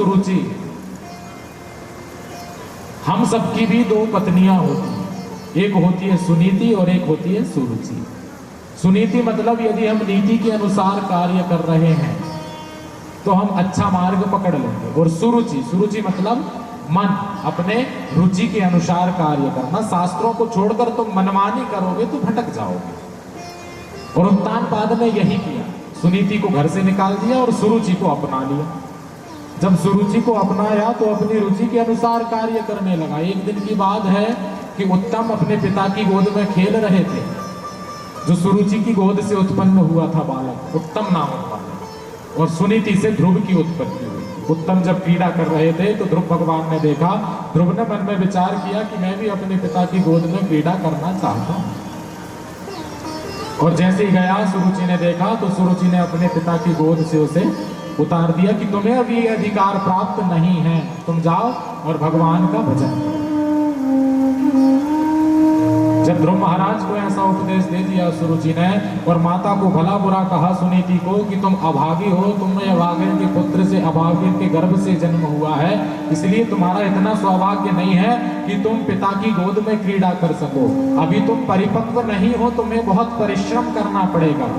सुरुचि। हम सबकी भी दो पत्नियां होती हैं, एक होती है सुनीति और एक होती है सुरुचि। सुनीति मतलब यदि हम नीति के अनुसार कार्य कर रहे हैं तो हम अच्छा मार्ग पकड़ लेंगे, और सुरुचि, सुरुचि मतलब मन, अपने रुचि के अनुसार कार्य करना। शास्त्रों को छोड़कर तुम मनमानी करोगे तो भटक जाओगे। और उत्तानपाद ने यही किया, सुनीति को घर से निकाल दिया और सुरुचि को अपना लिया। जब सुरुचि को अपनाया तो अपनी रुचि के अनुसार कार्य करने लगा। एक दिन की बात है कि उत्तम अपने पिता की गोद में खेल रहे थे, जो सुरुचि की गोद से उत्पन्न हुआ था बालक, उत्तम नामक बालक, और सुनीति से ध्रुव की उत्पत्ति हुई। उत्तम जब क्रीड़ा कर रहे थे तो ध्रुव भगवान ने देखा, ध्रुव ने मन में विचार किया कि मैं भी अपने पिता की गोद में क्रीड़ा करना चाहता हूं। और जैसे ही गया, सुरुचि ने देखा तो सुरुचि ने अपने पिता की गोद से उसे उतार दिया कि तुम्हें अभी ये अधिकार प्राप्त नहीं है, तुम जाओ और भगवान का भजन करो। जब ध्रुव महाराज को ऐसा उपदेश दे दिया सुरुचि ने, और माता को भला बुरा कहा सुनीति को कि तुम अभागी हो, तुम्हें अभागिन के पुत्र से, अभागिन के गर्भ से जन्म हुआ है, इसलिए तुम्हारा इतना सौभाग्य नहीं है कि तुम पिता की गोद में क्रीड़ा कर सको। अभी तुम परिपक्व नहीं हो, तुम्हें बहुत परिश्रम करना पड़ेगा।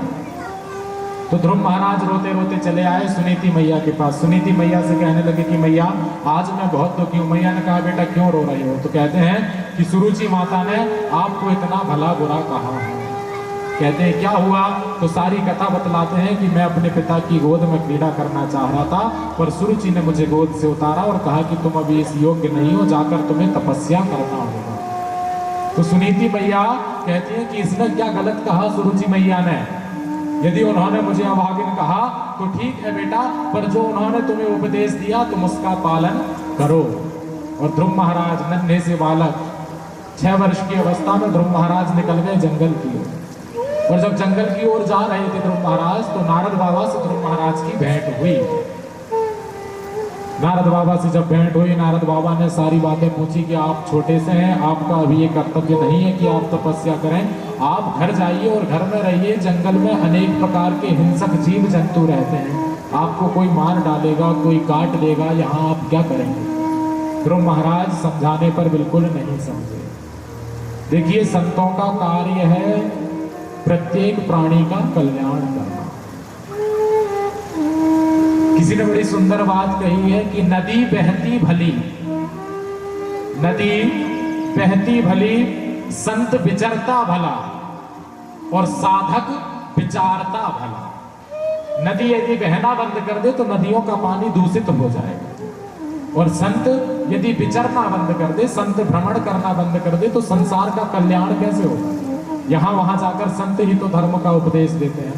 तो ध्रुव महाराज रोते रोते चले आए सुनीति मैया के पास। सुनीति मैया से कहने लगे कि मैया आज मैं बहुत दुखी हूँ। मैया ने कहा बेटा क्यों रो रही हो? तो कहते हैं कि सुरुचि माता ने आपको इतना भला बुरा कहा है। कहते हैं क्या हुआ? तो सारी कथा बतलाते हैं कि मैं अपने पिता की गोद में क्रीड़ा करना चाह रहा था, पर सुरुचि ने मुझे गोद से उतारा और कहा कि तुम अभी इस योग्य नहीं हो, जाकर तुम्हें तपस्या करना होगा। तो सुनीति मैया कहती है कि इसने क्या गलत कहा सुरुचि मैया ने? यदि उन्होंने मुझे अभागिन कहा तो ठीक है बेटा, पर जो उन्होंने तुम्हें उपदेश दिया तुम उसका पालन करो। और ध्रुव महाराज नन्हे से बालक 6 वर्ष की अवस्था में ध्रुव महाराज निकल गए जंगल की ओर। और जब जंगल की ओर जा रहे थे ध्रुव महाराज, तो नारद बाबा से ध्रुव महाराज की भेंट हुई। नारद बाबा से जब भेंट हुई, नारद बाबा ने सारी बातें पूछी कि आप छोटे से हैं, आपका अभी ये कर्तव्य नहीं है कि आप तपस्या करें, आप घर जाइए और घर में रहिए। जंगल में अनेक प्रकार के हिंसक जीव जंतु रहते हैं, आपको कोई मार डालेगा, कोई काट देगा, यहाँ आप क्या करेंगे? ध्रुव महाराज समझाने पर बिल्कुल नहीं समझे। देखिए, संतों का कार्य है प्रत्येक प्राणी का कल्याण करना। किसी ने बड़ी सुंदर बात कही है कि नदी बहती भली, नदी बहती भली, संत विचरता भला और साधक विचारता भला। नदी यदि बहना बंद कर दे तो नदियों का पानी दूषित हो जाएगा, और संत यदि विचरना बंद कर दे, संत भ्रमण करना बंद कर दे, तो संसार का कल्याण कैसे होगा? यहां वहां जाकर संत ही तो धर्म का उपदेश देते हैं।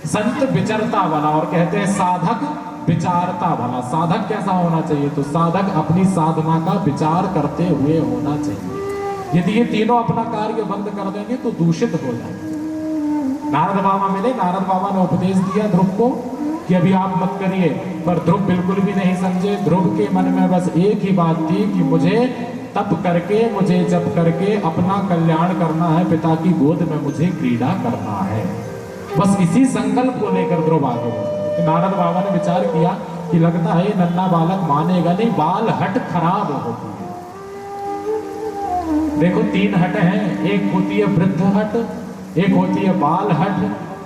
संत विचरता भला, और कहते हैं साधक विचारता भला। साधक कैसा होना चाहिए? तो साधक अपनी साधना का विचार करते हुए होना चाहिए। यदि ये तीनों अपना कार्य बंद कर देंगे तो दूषित हो जाएंगे। नारद बाबा मिले, नारद बाबा ने उपदेश दिया ध्रुव को कि अभी आप मत करिए, पर ध्रुव बिल्कुल भी नहीं समझे। ध्रुव के मन में बस एक ही बात थी कि मुझे तप करके, मुझे जप करके अपना कल्याण करना है, पिता की गोद में मुझे क्रीड़ा करना है। बस इसी संकल्प को लेकर ध्रुव आगे बढ़ा। तो नारद बाबा ने विचार किया कि लगता है नन्हा बालक मानेगा नहीं, बाल हट खराब होती है। देखो 3 हट हैं, एक होती है वृद्ध हट, एक होती है बाल हट,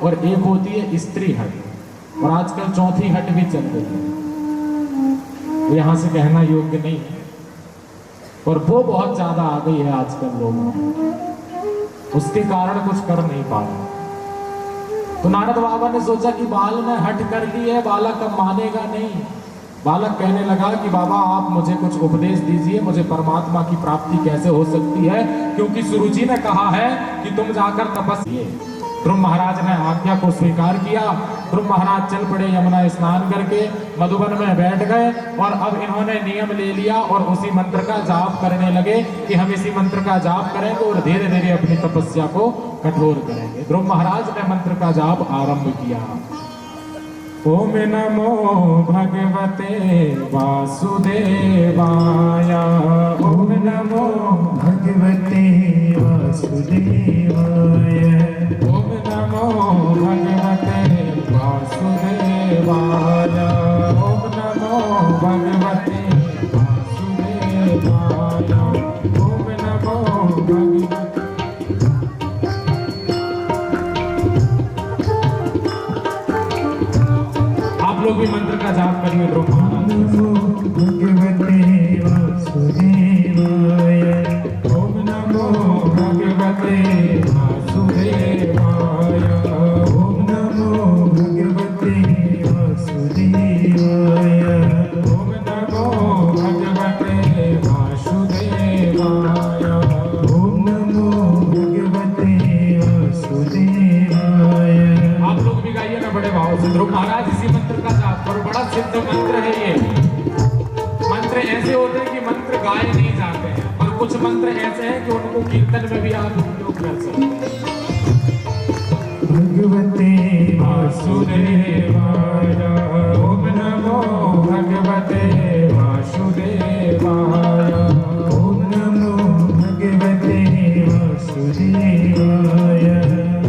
और एक होती है स्त्री हट, और आजकल 4थी हट भी चल रही है। तो यहां से कहना योग्य नहीं है, और वो बहुत ज्यादा आ गई है आजकल लोगों में, उसके कारण कुछ कर नहीं पा रहे। तो नारद बाबा ने सोचा कि बाल ने हट कर ली है, बालक अब मानेगा नहीं। बालक कहने लगा कि बाबा आप मुझे कुछ उपदेश दीजिए, मुझे परमात्मा की प्राप्ति कैसे हो सकती है, क्योंकि सुरुचि ने कहा है कि तुम जाकर तपस्या। ध्रुव महाराज ने आज्ञा को स्वीकार किया। ध्रुव महाराज चल पड़े यमुना स्नान करके, मधुबन में बैठ गए, और अब इन्होंने नियम ले लिया और उसी मंत्र का जाप करने लगे कि हम इसी मंत्र का जाप करेंगे और धीरे धीरे अपनी तपस्या को कठोर करेंगे। ध्रुव महाराज ने मंत्र का जाप आरंभ किया। ओम नमो भगवते वासुदेवाय, ओम नमो भगवते वासुदेवाय, ओम नमो भगवते वासुदेवाय, ओम नमो भगवते दिखाइए ध्रुव महाराज। नमो भगवते वासुदेवाय। ओम नमो भगवते वासुदेवाय। ओम नमो भगवते वासुदेवाय। ओम नमो भगवते वासुदेवाय। ओम नमो भगवते वासुदेवाय। आप लोग भी गाइए ना बड़े भाव से। ध्रुव महाराज इसी मंत्र का जाप और बड़ा सिद्ध मंत्र है ये। मंत्र ऐसे होते हैं कि मंत्र गाए नहीं जाते हैं, और कुछ मंत्र ऐसे हैं कि उनको कीर्तन में भी आप उपयोग कर सकते हैं। भगवते वासुदेवाय। ओम नमो भगवते वासुदेवाय। ओम नमो भगवते वासुदेवाय।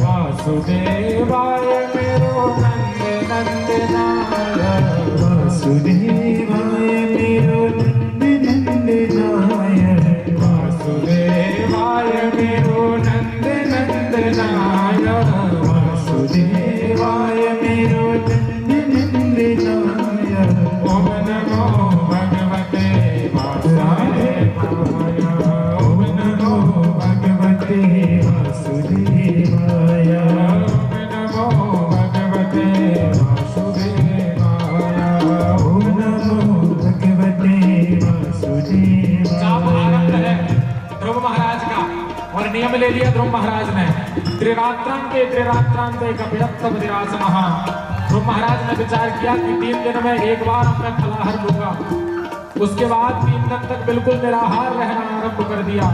वासुदेवाय मेरो नंद नंदनाय। वासुदेवाय मेरो नंद नंदनाय। वासुदेवाय मेरो नंद नंदनाय। वासुदेवाय मेरो नंद नंदनाय। ओम नमो भगवते वासुदेवाय। ओम नमो भगवते वासुदेवाय। ओम नमो भगवते वासुदेवाय। ओम नमो भगवते वासुदेवाय। जाप आरंभ है ध्रुव महाराज का, और नियम ले लिया ध्रुव महाराज ने। त्रिरात्रांते कपिरत्तम विरासनः। ध्रुव महाराज ने विचार किया कि 3 दिन में एक बार मैं फलाहार लूंगा। उसके बाद 3 दिन तक बिल्कुल निराहार रहना आरंभ कर दिया।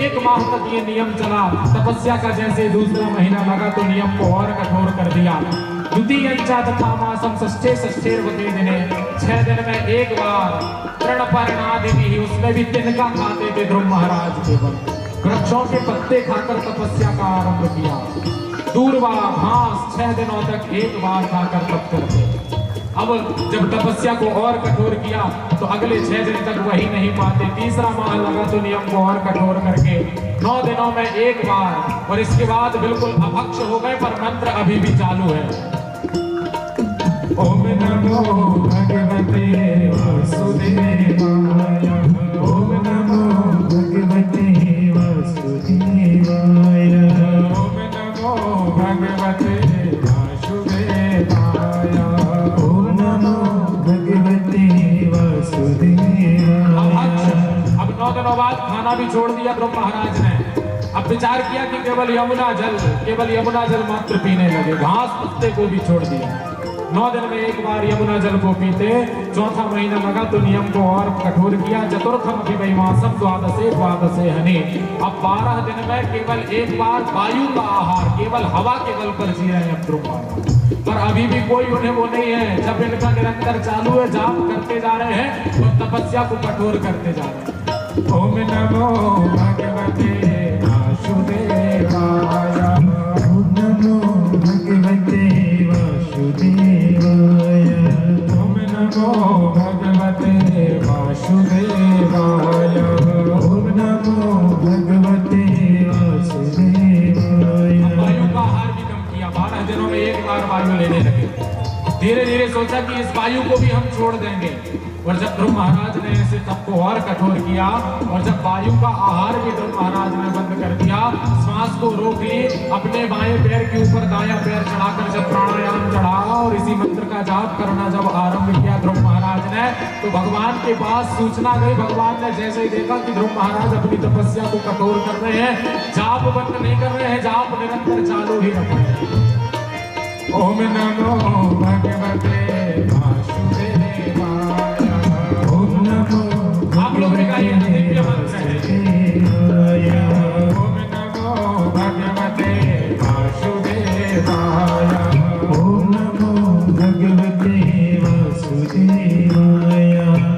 1 माह तक ये नियम चला। तपस्या का जैसे दूसरा महीना लगा तो नियम को और कठोर कर दिया। द्वितीयंचा तथा मासम षष्ठेर्वते दिने, 6 दिन में एक बार तृणपर्णादि भी, उसमें भी तिनका खाते थे ध्रुव महाराज। केवल वृक्षों के पत्ते खाकर तपस्या का आरंभ किया। दूर्वा घास 6 दिनों तक एक बार खाकर तप करते। अब जब तपस्या को और कठोर किया तो अगले 6 दिन तक वही नहीं पाते। तीसरा माह लगा तो नियम को और कठोर करके 9 दिनों में एक बार, और इसके बाद बिल्कुल अभक्ष हो गए, पर मंत्र अभी भी चालू है। ओम नमो भगवते वासुदेवाय। ओम नमो भगवते वासुदेवाय। ओम नमो भगवते वासुदेवाय। ओम नमो भगवते वासुदेवाय। अब 9 दिनों बाद खाना भी छोड़ दिया ध्रुव महाराज ने। अब विचार किया कि केवल यमुना जल मात्र पीने लगे। घास पत्ते को भी छोड़ दिया। 9 दिन में एक बार यमुना जल को पीते। 4था महीना लगा तो नियम को और कठोर किया। चतुर्थम अभिवैमासम द्वादशे हनि। अब 12 दिन में केवल एक बार वायु का आहार, केवल हवा के बल पर जी रहे हैं ध्रुव महाराज। पर अभी भी कोई उन्हें वो नहीं है। जब इनका निरंतर चालू है, जाप करते जा रहे हैं और तपस्या को कठोर करते जा रहे हैं। ओम नमो भगवते वासुदेवाय। ओम नमो भगवते वासुदेवाय। ओम नमो भगवते वासुदेवाय। ओम नमो भगवते वासुदेवाय। वायु का आहार भी कम किया। 12 दिनों में एक बार वायु लेने लगे। धीरे धीरे सोचा कि इस वायु को भी हम छोड़ देंगे। और जब ध्रुव महाराज ने ऐसे तप को और कठोर किया, और जब वायु का आहार भी ध्रुव महाराज ने बंद कर दिया, श्वास को रोक ली, अपने बाएं पैर के ऊपर दायां पैर चढ़ाकर जब प्राणायाम चढ़ा और इसी मंत्र का जाप करना जब आरंभ किया ध्रुव महाराज ने, तो भगवान के पास सूचना गई। भगवान ने जैसे ही देखा कि ध्रुव महाराज अपनी तपस्या को कठोर कर रहे हैं, जाप बंद नहीं कर रहे हैं, जाप निरंतर चालू ही रख रहे हैं। ओम नमो भगवते वासुदेवाय। ओम नमो आप लोग भी गाइए, दिव्य मंत्र है। ओम नमो भगवते वासुदेवाय। ओम नमो भगवते वासुदेवाय।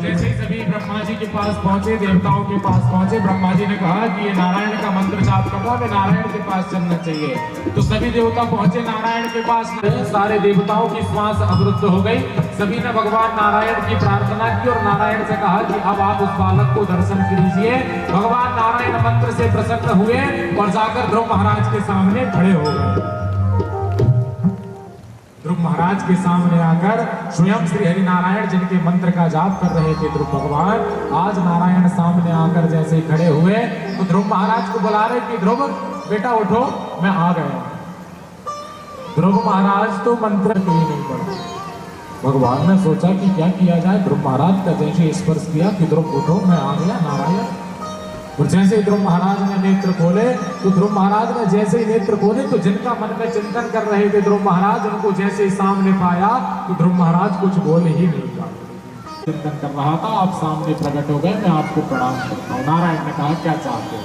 जैसे ही सभी ब्रह्मा जी के पास पहुंचे, देवताओं के पास पहुंचे, ब्रह्मा जी ने कहा कि ये नारायण का मंत्र जाप कर रहा है, नारायण के पास चलना चाहिए। तो सभी देवता पहुंचे नारायण के पास। सारे देवताओं की श्वास अवरुद्ध हो गई। सभी ने भगवान नारायण की प्रार्थना की और नारायण से कहा कि अब आप उस बालक को दर्शन कीजिए। भगवान नारायण मंत्र से प्रसन्न हुए और जाकर ध्रुव महाराज के सामने खड़े हो गए। ध्रुव महाराज के सामने आकर स्वयं श्री हरि नारायण जिनके मंत्र का जाप कर रहे थे ध्रुव भगवान, आज नारायण सामने आकर जैसे ही खड़े हुए तो ध्रुव महाराज को बुला रहे कि ध्रुव बेटा उठो, मैं आ गया। ध्रुव महाराज तो मंत्र के ही नहीं पढ़े। भगवान ने सोचा कि क्या किया जाए। ध्रुव महाराज का जैसे स्पर्श किया कि ध्रुव उठो, मैं आ गया नारायण। और जैसे ही ध्रुव महाराज ने नेत्र खोले तो ध्रुव महाराज ने जैसे ही नेत्र खोले तो जिनका मन में चिंतन कर रहे थे ध्रुव महाराज, उनको जैसे ही सामने पाया तो ध्रुव महाराज कुछ बोल ही नहीं पाए। चिंतन कर रहा था, आप सामने प्रकट हो गए, मैं आपको प्रणाम करता हूँ। नारायण ने कहा क्या चाहते हो?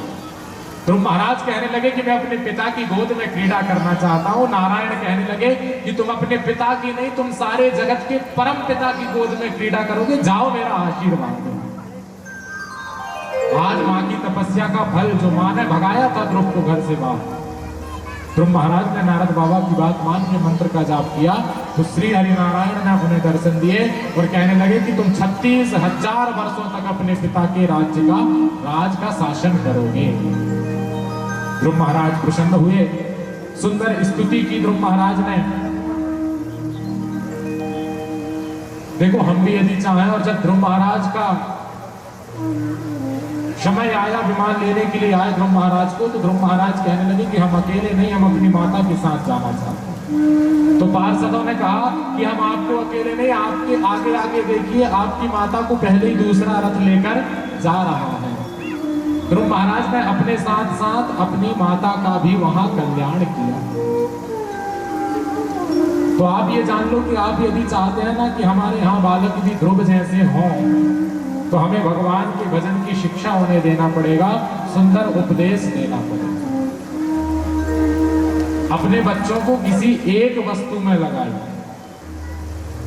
ध्रुव महाराज कहने लगे कि मैं अपने पिता की गोद में क्रीड़ा करना चाहता हूँ। नारायण कहने लगे कि तुम अपने पिता की नहीं, तुम सारे जगत के परम पिता की गोद में क्रीड़ा करोगे, जाओ मेरा आशीर्वाद दो। आज मां की तपस्या का फल जो मां ने भगाया था ध्रुव को घर से बाहर, ध्रुव महाराज ने नारद बाबा की बात मान के मंत्र का जाप किया तो श्री हरि नारायण ने उन्हें दर्शन दिए और कहने लगे कि तुम 36,000 वर्षों तक अपने पिता के राज का शासन करोगे। ध्रुव महाराज प्रसन्न हुए, सुंदर स्तुति की ध्रुव महाराज ने। देखो हम भी यदि चाहें, और जब ध्रुव महाराज का समय आया विमान लेने के लिए आए ध्रुव महाराज को, तो ध्रुव महाराज कहने लगे कि हम अकेले नहीं, हम अपनी माता के साथ जाना चाहते हैं। तो पार्षदों ने कहा कि हम आपको अकेले नहीं, आपके आगे आगे देखिए, आपकी माता को पहले ही दूसरा रथ लेकर जा रहा है। ध्रुव महाराज ने अपने साथ साथ अपनी माता का भी वहां कल्याण किया। तो आप ये जान लो कि आप यदि चाहते हैं ना कि हमारे यहाँ बालक भी ध्रुव जैसे हों, तो हमें भगवान के भजन की शिक्षा उन्हें देना पड़ेगा, सुंदर उपदेश देना पड़ेगा। अपने बच्चों को किसी एक वस्तु में लगाइए।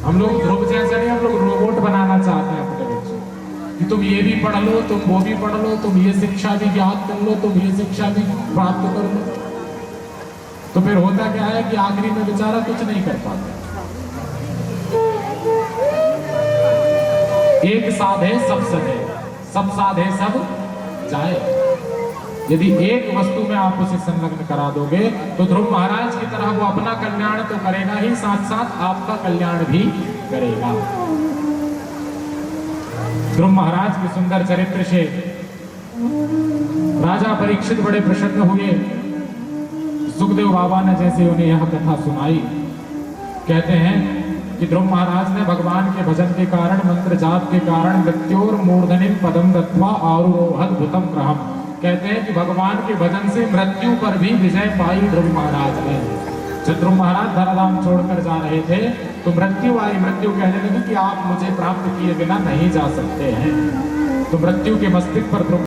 हम लोग ध्रुव जैसे नहीं, हम लोग रोबोट बनाना चाहते हैं अपने बच्चों कि तुम ये भी पढ़ लो, तुम वो भी पढ़ लो, तुम ये शिक्षा भी याद कर लो, तुम ये शिक्षा भी प्राप्त कर लो। तो फिर होता क्या है कि आखिरी में बेचारा कुछ नहीं कर पाता। एक साधे सब सधे, सब साधे सब जाए। यदि एक वस्तु में आप उसे संलग्न करा दोगे तो ध्रुव महाराज की तरह वो अपना कल्याण तो करेगा ही, साथ साथ आपका कल्याण भी करेगा। ध्रुव महाराज के सुंदर चरित्र से राजा परीक्षित बड़े प्रसन्न हुए। सुखदेव बाबा ने जैसे उन्हें यह कथा सुनाई, कहते हैं कि ध्रुव महाराज ने भगवान के भजन के कारण, मंत्र जाप के कारण मृत्योर मूर्धनिम पदम दत्वा आरुरोहद्भुतम ग्रहम, कहते हैं कि भगवान के भजन से मृत्यु पर भी विजय पाई ध्रुव महाराज ने। जब ध्रुव महाराज धराधाम छोड़कर जा रहे थे तो मृत्यु आई। मृत्यु कहने लगी कि आप मुझे प्राप्त किए बिना नहीं जा सकते हैं। तो मृत्यु के मस्तक पर ध्रुव